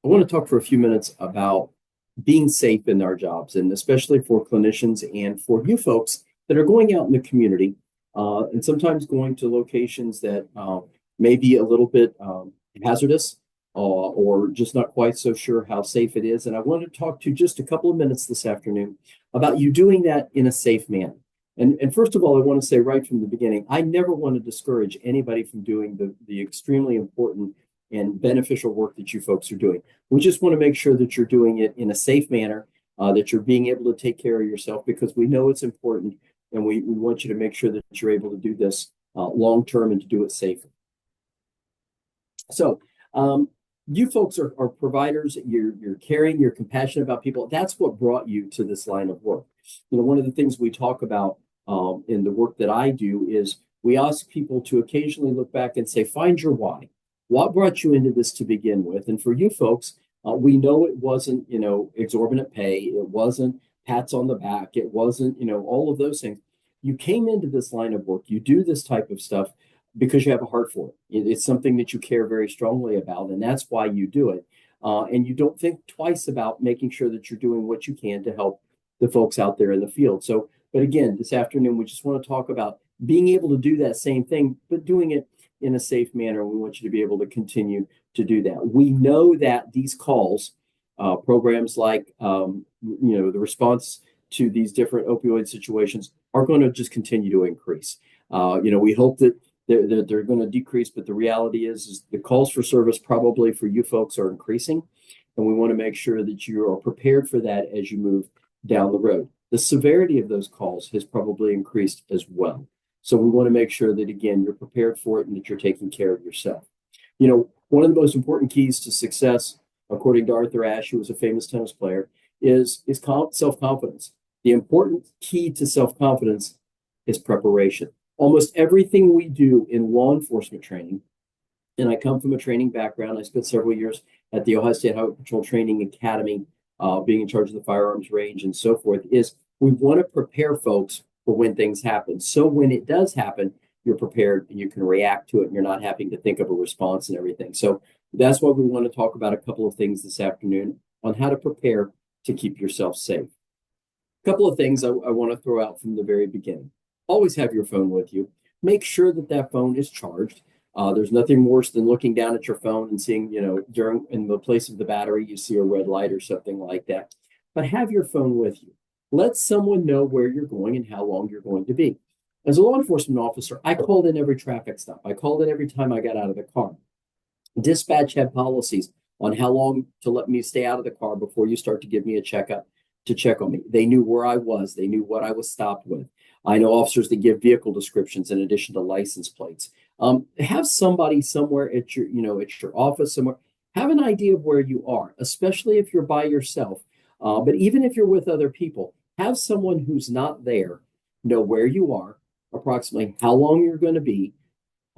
I want to talk for a few minutes about being safe in our jobs, and especially for clinicians and for you folks that are going out in the community and sometimes going to locations that may be a little bit hazardous or just not quite so sure how safe it is. And I want to talk to you just a couple of minutes this afternoon about you doing that in a safe manner. And first of all, I want to say right from the beginning, I never want to discourage anybody from doing the extremely important and beneficial work that you folks are doing. We just want to make sure that you're doing it in a safe manner, that you're being able to take care of yourself because we know it's important and we want you to make sure that you're able to do this long term and to do it safely. So, you folks are providers, you're caring, you're compassionate about people. That's what brought you to this line of work. You know, one of the things we talk about in the work that I do is we ask people to occasionally look back and say, find your why. What brought you into this to begin with? And for you folks, we know it wasn't, exorbitant pay. It wasn't pats on the back. It wasn't, all of those things. You came into this line of work. You do this type of stuff because you have a heart for it. It's something that you care very strongly about, and that's why you do it. And you don't think twice about making sure that you're doing what you can to help the folks out there in the field. So, but again, this afternoon, we just want to talk about being able to do that same thing, but doing it in a safe manner. We want you to be able to continue to do that. We know that these calls, programs like, the response to these different opioid situations are going to just continue to increase. We hope that they're going to decrease, but the reality is the calls for service probably for you folks are increasing. And we want to make sure that you are prepared for that as you move down the road. The severity of those calls has probably increased as well. So we want to make sure that, again, you're prepared for it and that you're taking care of yourself. One of the most important keys to success, according to Arthur Ashe, who was a famous tennis player, is self-confidence. The important key to self-confidence is preparation. Almost everything we do in law enforcement training, and I come from a training background. I spent several years at the Ohio State Highway Patrol Training Academy, being in charge of the firearms range and so forth, is we want to prepare folks for when things happen. So when it does happen, you're prepared and you can react to it and you're not having to think of a response and everything. So that's why we want to talk about a couple of things this afternoon on how to prepare to keep yourself safe. A couple of things I want to throw out from the very beginning. Always have your phone with you. Make sure that phone is charged. There's nothing worse than looking down at your phone and seeing, in the place of the battery, you see a red light or something like that. But have your phone with you. Let someone know where you're going and how long you're going to be. As a law enforcement officer, I called in every traffic stop. I called in every time I got out of the car. Dispatch had policies on how long to let me stay out of the car before you start to give me a checkup to check on me. They knew where I was. They knew what I was stopped with. I know officers that give vehicle descriptions in addition to license plates. Have somebody somewhere at your office somewhere. Have an idea of where you are, especially if you're by yourself. But even if you're with other people, have someone who's not there know where you are, approximately how long you're going to be,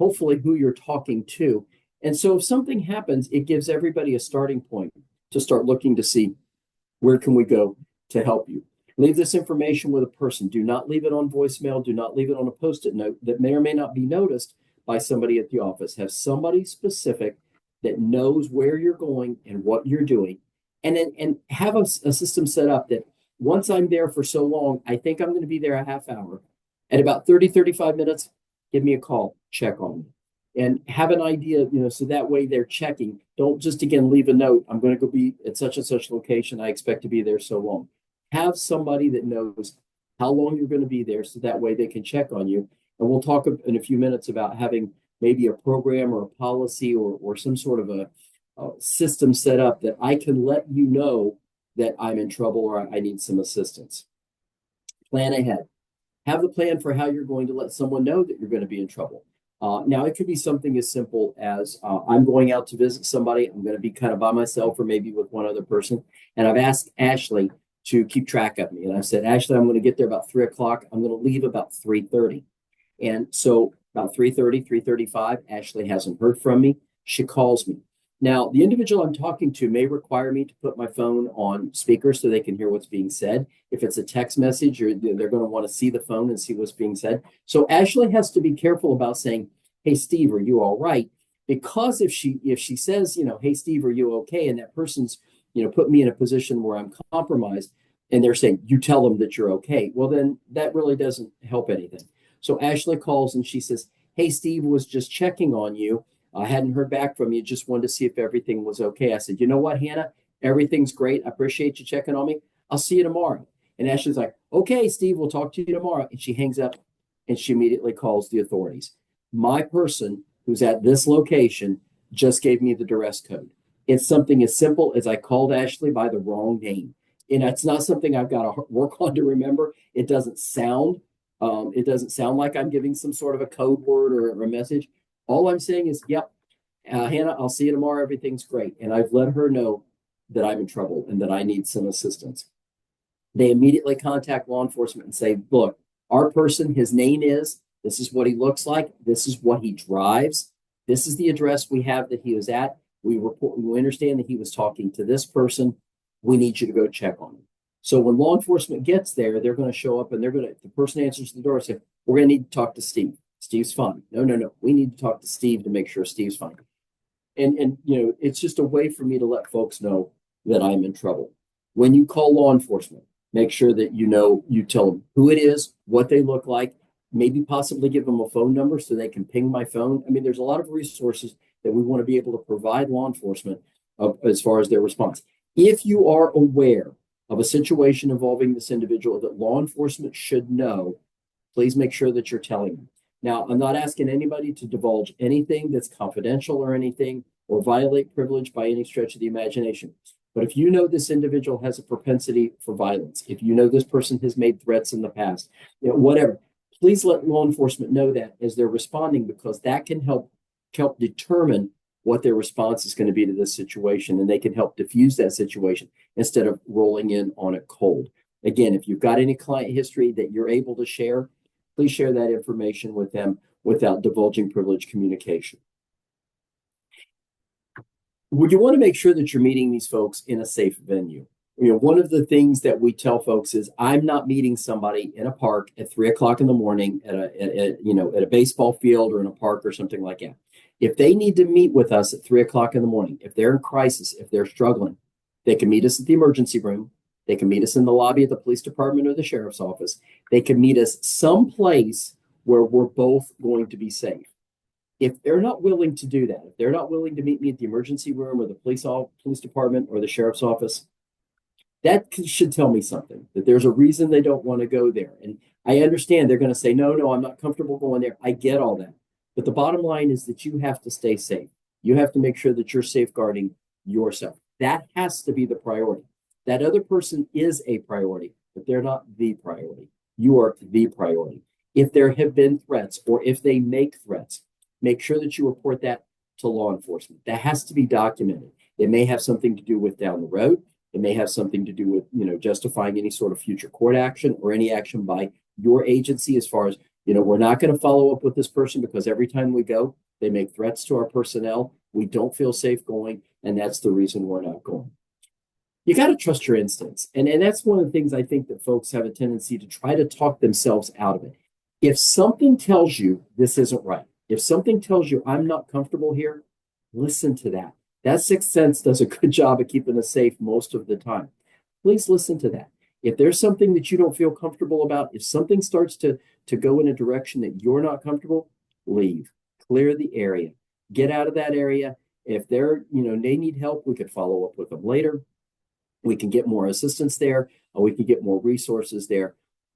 hopefully who you're talking to. And so if something happens, it gives everybody a starting point to start looking to see where can we go to help you. Leave this information with a person. Do not leave it on voicemail. Do not leave it on a Post-it note that may or may not be noticed by somebody at the office. Have somebody specific that knows where you're going and what you're doing. And have a system set up that once I'm there for so long, I think I'm going to be there a half hour. At about 30, 35 minutes, give me a call, check on me. And have an idea, so that way they're checking. Don't just, again, leave a note. I'm going to go be at such and such location. I expect to be there so long. Have somebody that knows how long you're going to be there so that way they can check on you. And we'll talk in a few minutes about having maybe a program or a policy or some sort of a system set up that I can let you know that I'm in trouble or I need some assistance. Plan ahead. Have the plan for how you're going to let someone know that you're going to be in trouble. Now, it could be something as simple as I'm going out to visit somebody. I'm going to be kind of by myself or maybe with one other person. And I've asked Ashley to keep track of me. And I said, Ashley, I'm going to get there about 3 o'clock. I'm going to leave about 3:30. And so about 3:30, 3:35, Ashley hasn't heard from me. She calls me. Now, the individual I'm talking to may require me to put my phone on speaker so they can hear what's being said. If it's a text message, they're going to want to see the phone and see what's being said. So Ashley has to be careful about saying, hey, Steve, are you all right? Because if she says, hey Steve, are you okay? And that person's, put me in a position where I'm compromised, and they're saying, you tell them that you're okay. Well, then that really doesn't help anything. So Ashley calls and she says, hey Steve, was just checking on you. I hadn't heard back from you. Just wanted to see if everything was okay. I said, you know what, Hannah? Everything's great. I appreciate you checking on me. I'll see you tomorrow. And Ashley's like, okay, Steve, we'll talk to you tomorrow. And she hangs up and she immediately calls the authorities. My person who's at this location just gave me the duress code. It's something as simple as I called Ashley by the wrong name. And it's not something I've got to work on to remember. It doesn't sound like I'm giving some sort of a code word or a message. All I'm saying is, yep, Hannah, I'll see you tomorrow. Everything's great. And I've let her know that I'm in trouble and that I need some assistance. They immediately contact law enforcement and say, look, our person, his name is, this is what he looks like, this is what he drives, this is the address we have that he was at. We understand that he was talking to this person. We need you to go check on him. So when law enforcement gets there, they're going to show up and the person answers the door and say, we're going to need to talk to Steve. Steve's fine. No. We need to talk to Steve to make sure Steve's fine. And it's just a way for me to let folks know that I'm in trouble. When you call law enforcement, make sure that you tell them who it is, what they look like, maybe possibly give them a phone number so they can ping my phone. I mean, there's a lot of resources that we want to be able to provide law enforcement as far as their response. If you are aware of a situation involving this individual that law enforcement should know, please make sure that you're telling them. Now, I'm not asking anybody to divulge anything that's confidential or anything or violate privilege by any stretch of the imagination. But if you know this individual has a propensity for violence, if you know this person has made threats in the past, whatever, please let law enforcement know that as they're responding, because that can help determine what their response is going to be to this situation, and they can help diffuse that situation instead of rolling in on it cold. Again, if you've got any client history that you're able to share, please share that information with them without divulging privileged communication. Would you want to make sure that you're meeting these folks in a safe venue? One of the things that we tell folks is, I'm not meeting somebody in a park at 3:00 in the morning at a baseball field or in a park or something like that. If they need to meet with us at 3:00 in the morning, if they're in crisis, if they're struggling, they can meet us at the emergency room. They can meet us in the lobby of the police department or the sheriff's office. They can meet us someplace where we're both going to be safe. If they're not willing to do that, if they're not willing to meet me at the emergency room or the police department or the sheriff's office, that should tell me something, that there's a reason they don't want to go there. And I understand they're going to say, no, I'm not comfortable going there. I get all that. But the bottom line is that you have to stay safe. You have to make sure that you're safeguarding yourself. That has to be the priority. That other person is a priority, but they're not the priority. You are the priority. If there have been threats or if they make threats, make sure that you report that to law enforcement. That has to be documented. It may have something to do with down the road. It may have something to do with, justifying any sort of future court action or any action by your agency as far as, we're not going to follow up with this person because every time we go, they make threats to our personnel. We don't feel safe going, and that's the reason we're not going. You got to trust your instincts. And that's one of the things I think that folks have a tendency to try to talk themselves out of it. If something tells you this isn't right, if something tells you I'm not comfortable here, listen to that. That sixth sense does a good job of keeping us safe most of the time. Please listen to that. If there's something that you don't feel comfortable about, if something starts to go in a direction that you're not comfortable, leave. Clear the area. Get out of that area. If they need help, we could follow up with them later. We can get more assistance there, or we can get more resources there.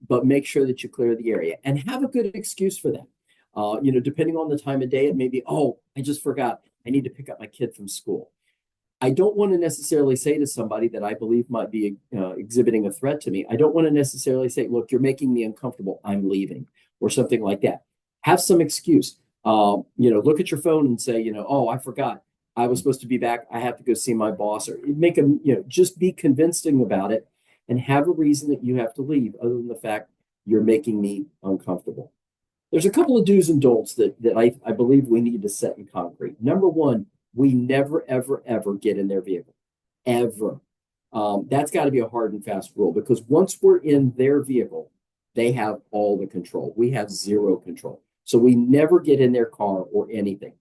But make sure that you clear the area and have a good excuse for that. Depending on the time of day, it may be, I just forgot. I need to pick up my kid from school. I don't want to necessarily say to somebody that I believe might be exhibiting a threat to me. I don't want to necessarily say, look, you're making me uncomfortable. I'm leaving, or something like that. Have some excuse. Look at your phone and say, I forgot. I was supposed to be back. I have to go see my boss, or make them, just be convincing about it and have a reason that you have to leave other than the fact you're making me uncomfortable. There's a couple of do's and don'ts that I believe we need to set in concrete. Number one, we never, ever, ever get in their vehicle. Ever. That's got to be a hard and fast rule, because once we're in their vehicle, they have all the control. We have zero control. So we never get in their car or anything.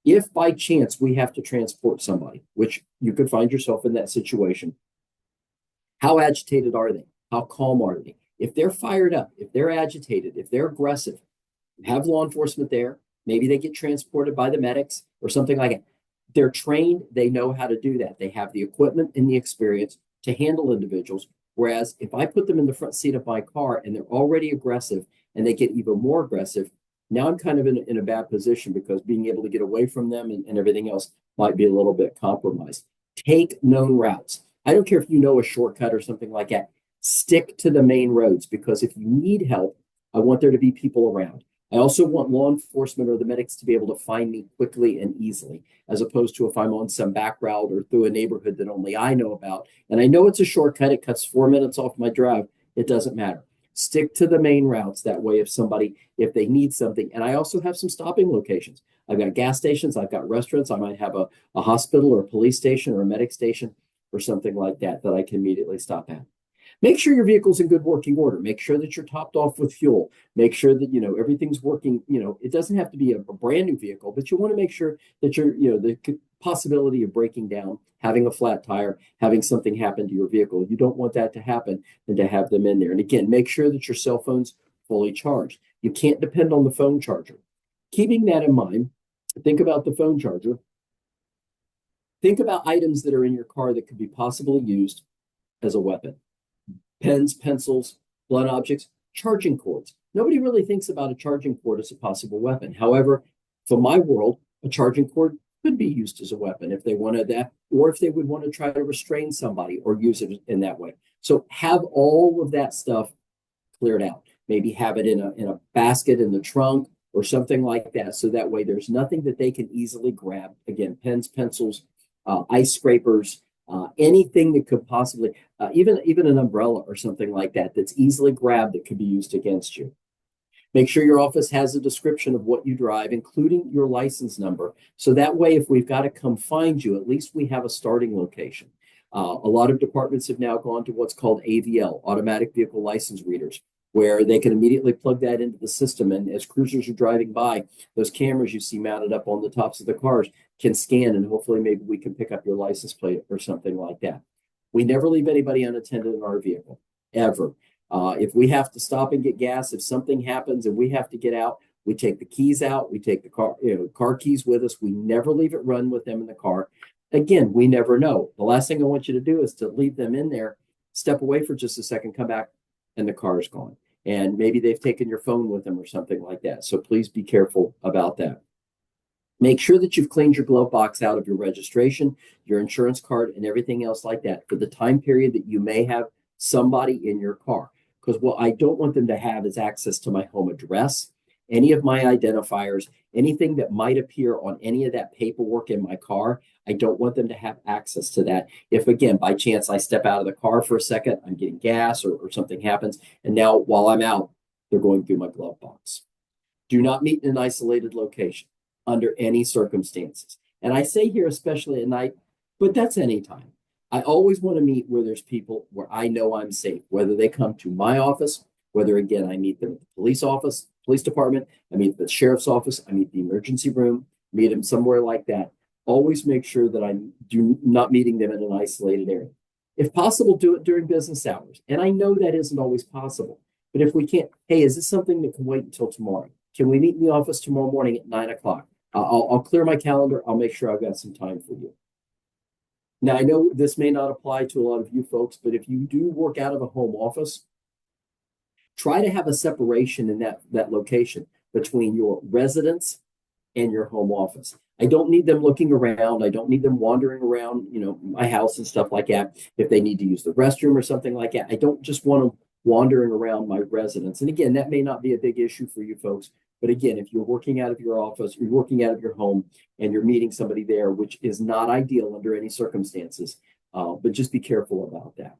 If by chance we have to transport somebody, which you could find yourself in that situation, how agitated are they? How calm are they? If they're fired up, if they're agitated, if they're aggressive, have law enforcement there. Maybe they get transported by the medics or something like that. They're trained, they know how to do that. They have the equipment and the experience to handle individuals. Whereas if I put them in the front seat of my car and they're already aggressive and they get even more aggressive, now I'm kind of in a bad position because being able to get away from them and everything else might be a little bit compromised. Take known routes. I don't care if you know a shortcut or something like that. Stick to the main roads because if you need help, I want there to be people around. I also want law enforcement or the medics to be able to find me quickly and easily, as opposed to if I'm on some back route or through a neighborhood that only I know about. And I know it's a shortcut, it cuts 4 minutes off my drive. It doesn't matter. Stick to the main routes. That way, if they need something, and I also have some stopping locations. I've got gas stations, I've got restaurants, I might have a hospital or a police station or a medic station or something like that that I can immediately stop at. Make sure your vehicle's in good working order. Make sure that you're topped off with fuel. Make sure that, everything's working. It doesn't have to be a brand new vehicle, but you want to make sure that the possibility of breaking down, having a flat tire, having something happen to your vehicle. You don't want that to happen and to have them in there. And again, make sure that your cell phone's fully charged. You can't depend on the phone charger. Keeping that in mind, think about the phone charger. Think about items that are in your car that could be possibly used as a weapon. Pens, pencils, blunt objects, charging cords. Nobody really thinks about a charging cord as a possible weapon. However, for my world, a charging cord could be used as a weapon if they wanted that, or if they would want to try to restrain somebody or use it in that way. So have all of that stuff cleared out. Maybe have it in a basket in the trunk or something like that. So that way there's nothing that they can easily grab. Again, pens, pencils, ice scrapers, anything that could possibly, even an umbrella or something like that that's easily grabbed that could be used against you. Make sure your office has a description of what you drive, including your license number. So that way, if we've got to come find you, at least we have a starting location. A lot of departments have now gone to what's called AVL, automatic vehicle license readers, where they can immediately plug that into the system. And as cruisers are driving by, those cameras you see mounted up on the tops of the cars can scan, and hopefully maybe we can pick up your license plate or something like that. We never leave anybody unattended in our vehicle, ever. If we have to stop and get gas, if something happens and we have to get out, we take the keys out, we take the car keys with us. We never leave it run with them in the car. Again, we never know. The last thing I want you to do is to leave them in there, step away for just a second, come back, and the car is gone. And maybe they've taken your phone with them or something like that. So please be careful about that. Make sure that you've cleaned your glove box out of your registration, your insurance card, and everything else like that for the time period that you may have somebody in your car. Because what I don't want them to have is access to my home address, any of my identifiers, anything that might appear on any of that paperwork in my car. I don't want them to have access to that. If, again, by chance I step out of the car for a second, I'm getting gas or something happens, and now while I'm out, they're going through my glove box. Do not meet in an isolated location under any circumstances. And I say here, especially at night, but that's anytime. I always want to meet where there's people where I know I'm safe, whether they come to my office, whether, again, I meet them at the police department, I meet the sheriff's office, I meet the emergency room, meet them somewhere like that. Always make sure that I'm not meeting them in an isolated area. If possible, do it during business hours. And I know that isn't always possible. But if we can't, hey, is this something that can wait until tomorrow? Can we meet in the office tomorrow morning at 9 o'clock? I'll clear my calendar. I'll make sure I've got some time for you. Now, I know this may not apply to a lot of you folks, but if you do work out of a home office, try to have a separation in that location between your residence and your home office. I don't need them looking around. I don't need them wandering around, my house and stuff like that. If they need to use the restroom or something like that, I don't just want them wandering around my residence. And again, that may not be a big issue for you folks. But again, if you're working out of your office, you're working out of your home, and you're meeting somebody there, which is not ideal under any circumstances, but just be careful about that.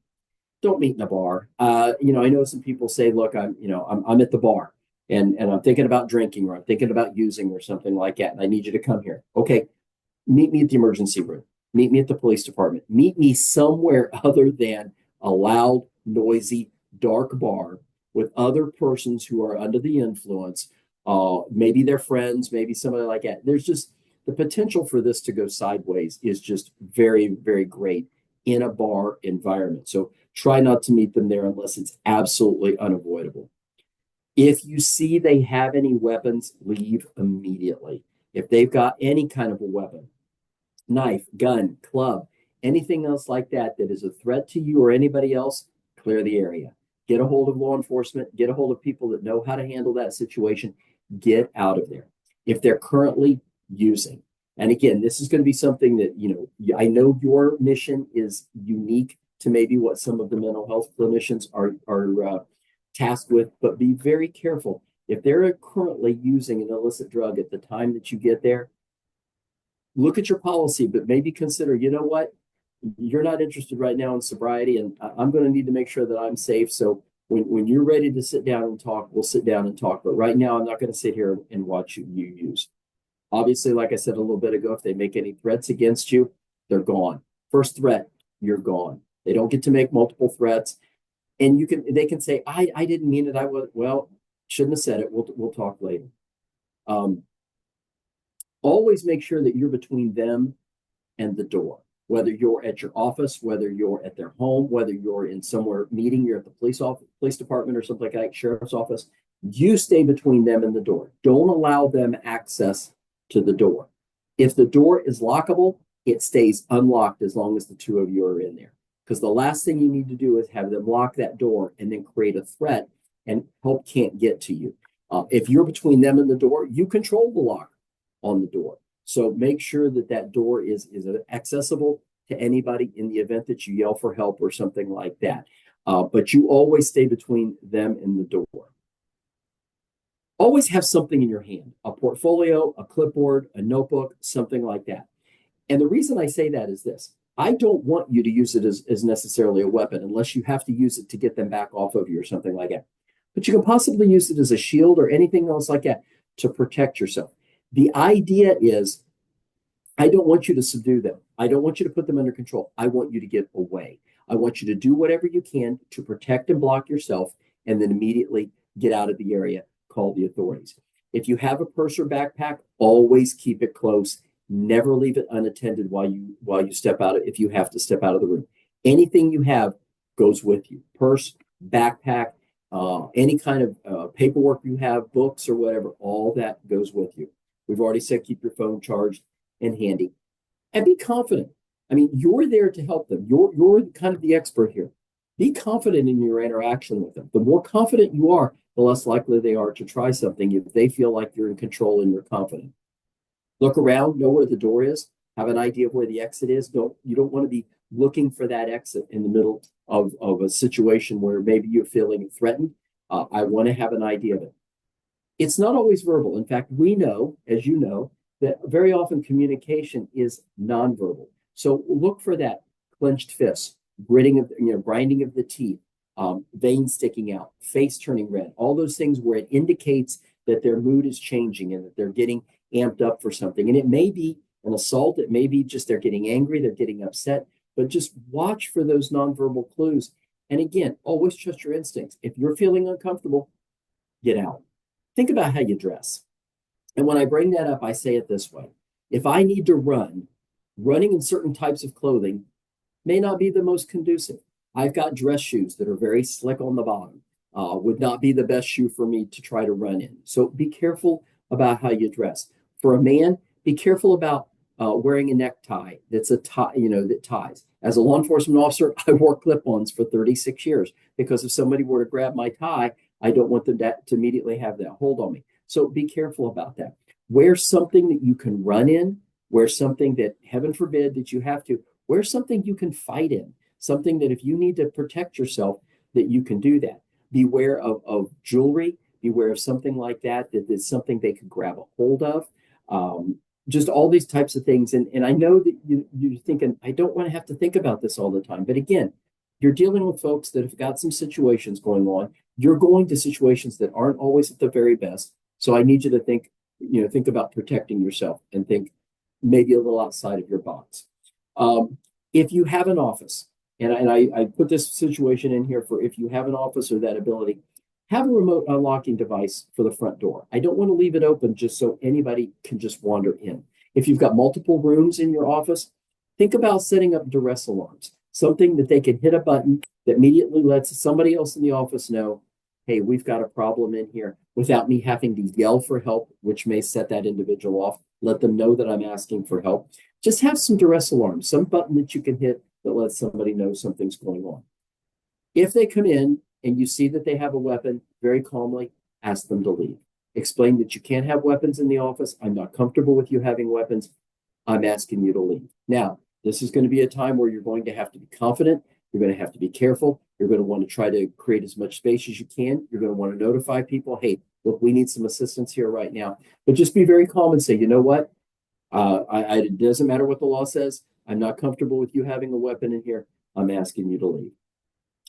Don't meet in a bar. I know some people say, look, I'm at the bar and I'm thinking about drinking, or I'm thinking about using or something like that, and I need you to come here. Okay, meet me at the emergency room. Meet me at the police department. Meet me somewhere other than a loud, noisy, dark bar with other persons who are under the influence. Maybe they're friends, maybe somebody like that. the potential for this to go sideways is just very, very great in a bar environment. So try not to meet them there unless it's absolutely unavoidable. If you see they have any weapons, leave immediately. If they've got any kind of a weapon, knife, gun, club, anything else like that that is a threat to you or anybody else, clear the area. Get a hold of law enforcement, get a hold of people that know how to handle that situation, get out of there. If they're currently using, and again, this is going to be something that, I know your mission is unique to maybe what some of the mental health clinicians are tasked with, but be very careful. If they're currently using an illicit drug at the time that you get there, look at your policy, but maybe consider, you know what? You're not interested right now in sobriety, and I'm going to need to make sure that I'm safe. So when you're ready to sit down and talk, we'll sit down and talk. But right now, I'm not going to sit here and watch you use. Obviously, like I said a little bit ago, if they make any threats against you, they're gone. First threat, you're gone. They don't get to make multiple threats. And they can say, I didn't mean it. Shouldn't have said it. We'll talk later. Always make sure that you're between them and the door. Whether you're at your office, whether you're at their home, whether you're in somewhere meeting, you're at the police department or something like that, sheriff's office, you stay between them and the door. Don't allow them access to the door. If the door is lockable, it stays unlocked as long as the two of you are in there. Because the last thing you need to do is have them lock that door and then create a threat and help can't get to you. If you're between them and the door, you control the lock on the door. So make sure that door is accessible to anybody in the event that you yell for help or something like that. But you always stay between them and the door. Always have something in your hand, a portfolio, a clipboard, a notebook, something like that. And the reason I say that is this. I don't want you to use it as necessarily a weapon unless you have to use it to get them back off of you or something like that. But you can possibly use it as a shield or anything else like that to protect yourself. The idea is, I don't want you to subdue them. I don't want you to put them under control. I want you to get away. I want you to do whatever you can to protect and block yourself and then immediately get out of the area, call the authorities. If you have a purse or backpack, always keep it close. Never leave it unattended while you step out, if you have to step out of the room. Anything you have goes with you. Purse, backpack, any kind of paperwork you have, books or whatever, all that goes with you. We've already said keep your phone charged and handy. And be confident. I mean, you're there to help them. You're kind of the expert here. Be confident in your interaction with them. The more confident you are, the less likely they are to try something if they feel like you're in control and you're confident. Look around, know where the door is, have an idea of where the exit is. You don't want to be looking for that exit in the middle of a situation where maybe you're feeling threatened. I want to have an idea of it. It's not always verbal. In fact, we know, as you know, that very often communication is nonverbal. So look for that clenched fist, grinding of the teeth, veins sticking out, face turning red, all those things where it indicates that their mood is changing and that they're getting amped up for something. And it may be an assault, it may be just they're getting angry, they're getting upset, but just watch for those nonverbal clues. And again, always trust your instincts. If you're feeling uncomfortable, get out. Think about how you dress. And when I bring that up, I say it this way. If I need to running in certain types of clothing may not be the most conducive. I've got dress shoes that are very slick on the bottom. Would not be the best shoe for me to try to run in. So be careful about how you dress. For a man, be careful about wearing a necktie that's a tie, that ties. As a law enforcement officer, I wore clip-ons for 36 years because if somebody were to grab my tie, I don't want them to immediately have that hold on me. So be careful about that. Wear something that you can run in. Wear something that, heaven forbid, that you have to. Wear something you can fight in. Something that if you need to protect yourself, that you can do that. Beware of jewelry. Beware of something like that is something they could grab a hold of. Just all these types of things. And I know that you're thinking, I don't want to have to think about this all the time. But again, you're dealing with folks that have got some situations going on. You're going to situations that aren't always at the very best. So I need you to think about protecting yourself and think maybe a little outside of your box. If you have an office, and I put this situation in here for if you have an office or that ability, have a remote unlocking device for the front door. I don't want to leave it open just so anybody can just wander in. If you've got multiple rooms in your office, think about setting up duress alarms, something that they can hit a button that immediately lets somebody else in the office know, hey, we've got a problem in here, without me having to yell for help, which may set that individual off. Let them know that I'm asking for help. Just have some duress alarms, some button that you can hit that lets somebody know something's going on. If they come in and you see that they have a weapon, very calmly ask them to leave. Explain that you can't have weapons in the office. I'm not comfortable with you having weapons. I'm asking you to leave. Now, this is going to be a time where you're going to have to be confident. You're going to have to be careful. You're going to want to try to create as much space as you can. You're going to want to notify people, hey, look, we need some assistance here right now. But just be very calm and say, you know what? It doesn't matter what the law says. I'm not comfortable with you having a weapon in here. I'm asking you to leave.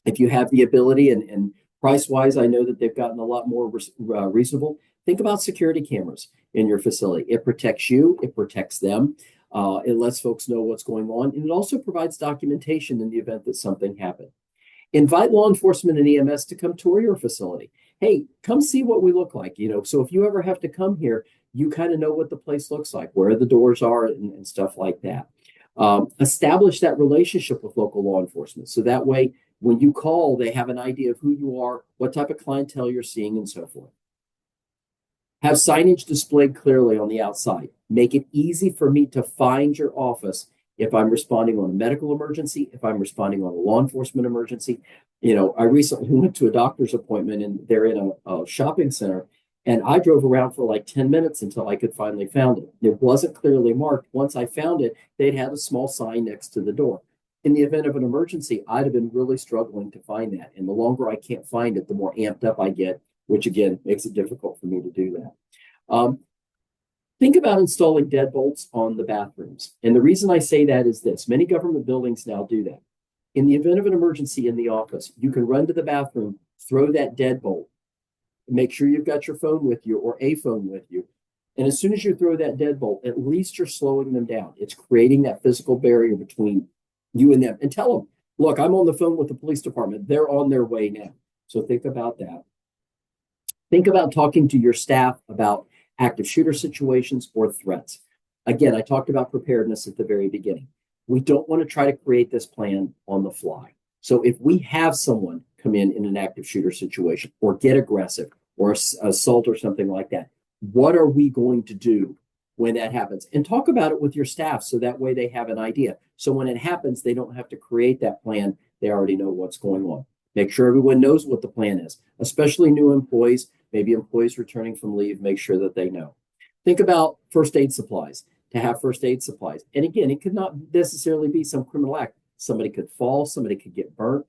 If you have the ability, and price-wise, I know that they've gotten a lot more reasonable. Think about security cameras in your facility. It protects you. It protects them. It lets folks know what's going on. And it also provides documentation in the event that something happened. Invite law enforcement and EMS to come tour your facility. Hey, come see what we look like. So if you ever have to come here, you kind of know what the place looks like, where the doors are, and stuff like that. Establish that relationship with local law enforcement. So that way, when you call, they have an idea of who you are, what type of clientele you're seeing, and so forth. Have signage displayed clearly on the outside. Make it easy for me to find your office if I'm responding on a medical emergency, if I'm responding on a law enforcement emergency. I recently went to a doctor's appointment, and they're in a shopping center, and I drove around for like 10 minutes until I could finally find it. It wasn't clearly marked. Once I found it, they'd had a small sign next to the door. In the event of an emergency, I'd have been really struggling to find that. And the longer I can't find it, the more amped up I get, which again makes it difficult for me to do that. Think about installing deadbolts on the bathrooms. And the reason I say that is this: many government buildings now do that. In the event of an emergency in the office, you can run to the bathroom, throw that deadbolt, make sure you've got your phone with you or a phone with you. And as soon as you throw that deadbolt, at least you're slowing them down. It's creating that physical barrier between you and them. And tell them, look, I'm on the phone with the police department. They're on their way now. So think about that. Think about talking to your staff about active shooter situations or threats. Again, I talked about preparedness at the very beginning. We don't want to try to create this plan on the fly. So if we have someone come in an active shooter situation or get aggressive or assault or something like that, what are we going to do when that happens? And talk about it with your staff so that way they have an idea. So when it happens, they don't have to create that plan. They already know what's going on. Make sure everyone knows what the plan is, especially new employees, maybe employees returning from leave. Make sure that they know. Think about first aid supplies, to have first aid supplies. And again, it could not necessarily be some criminal act. Somebody could fall, somebody could get burnt,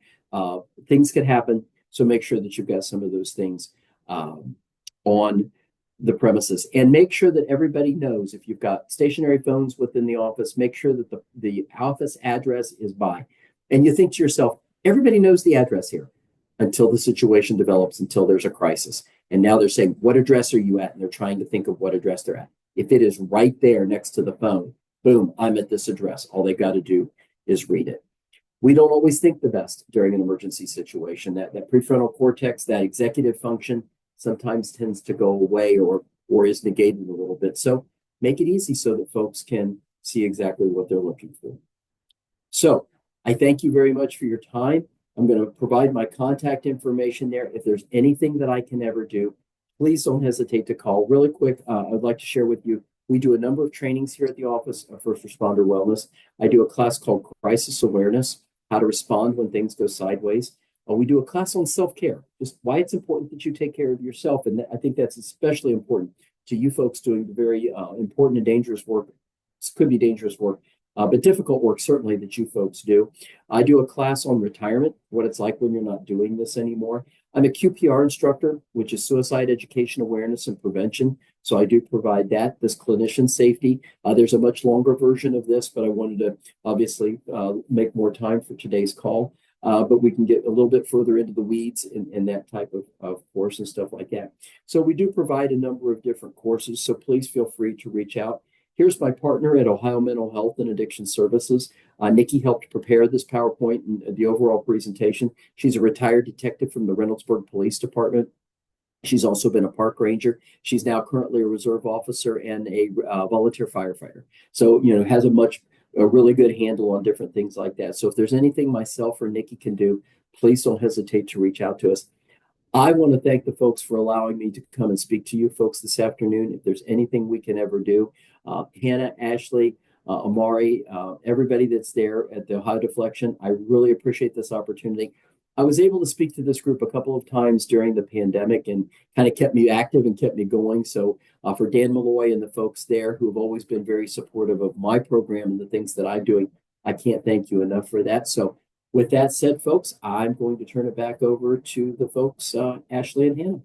things could happen. So make sure that you've got some of those things on the premises, and make sure that everybody knows. If you've got stationary phones within the office, make sure that the office address is by. And you think to yourself, everybody knows the address here until the situation develops, until there's a crisis. And now they're saying, what address are you at? And they're trying to think of what address they're at. If it is right there next to the phone, boom, I'm at this address. All they've got to do is read it. We don't always think the best during an emergency situation. That prefrontal cortex, that executive function, sometimes tends to go away or is negated a little bit. So make it easy so that folks can see exactly what they're looking for. So I thank you very much for your time. I'm going to provide my contact information there. If there's anything that I can ever do, please don't hesitate to call. Really quick, I'd like to share with you, we do a number of trainings here at the Office of First Responder Wellness. I do a class called Crisis Awareness, how to respond when things go sideways. We do a class on self-care, just why it's important that you take care of yourself. And I think that's especially important to you folks doing the very important and dangerous work. This could be dangerous work, but difficult work certainly that you folks do. I do a class on retirement, what it's like when you're not doing this anymore. I'm a QPR instructor, which is Suicide Education Awareness and Prevention. So I do provide that, this clinician safety. There's a much longer version of this, but I wanted to obviously make more time for today's call. But we can get a little bit further into the weeds in that type of course and stuff like that. So we do provide a number of different courses, so please feel free to reach out. Here's my partner at Ohio Mental Health and Addiction Services. Nikki helped prepare this PowerPoint and the overall presentation. She's a retired detective from the Reynoldsburg Police Department. She's also been a park ranger. She's now currently a reserve officer and a volunteer firefighter. So, has a really good handle on different things like that. So if there's anything myself or Nikki can do, please don't hesitate to reach out to us. I want to thank the folks for allowing me to come and speak to you folks this afternoon. If there's anything we can ever do, Hannah, Ashley, Amari, everybody that's there at the Ohio Deflection, I really appreciate this opportunity. I was able to speak to this group a couple of times during the pandemic and kind of kept me active and kept me going. So for Dan Malloy and the folks there who have always been very supportive of my program and the things that I'm doing, I can't thank you enough for that. So with that said, folks, I'm going to turn it back over to the folks, Ashley and Hannah.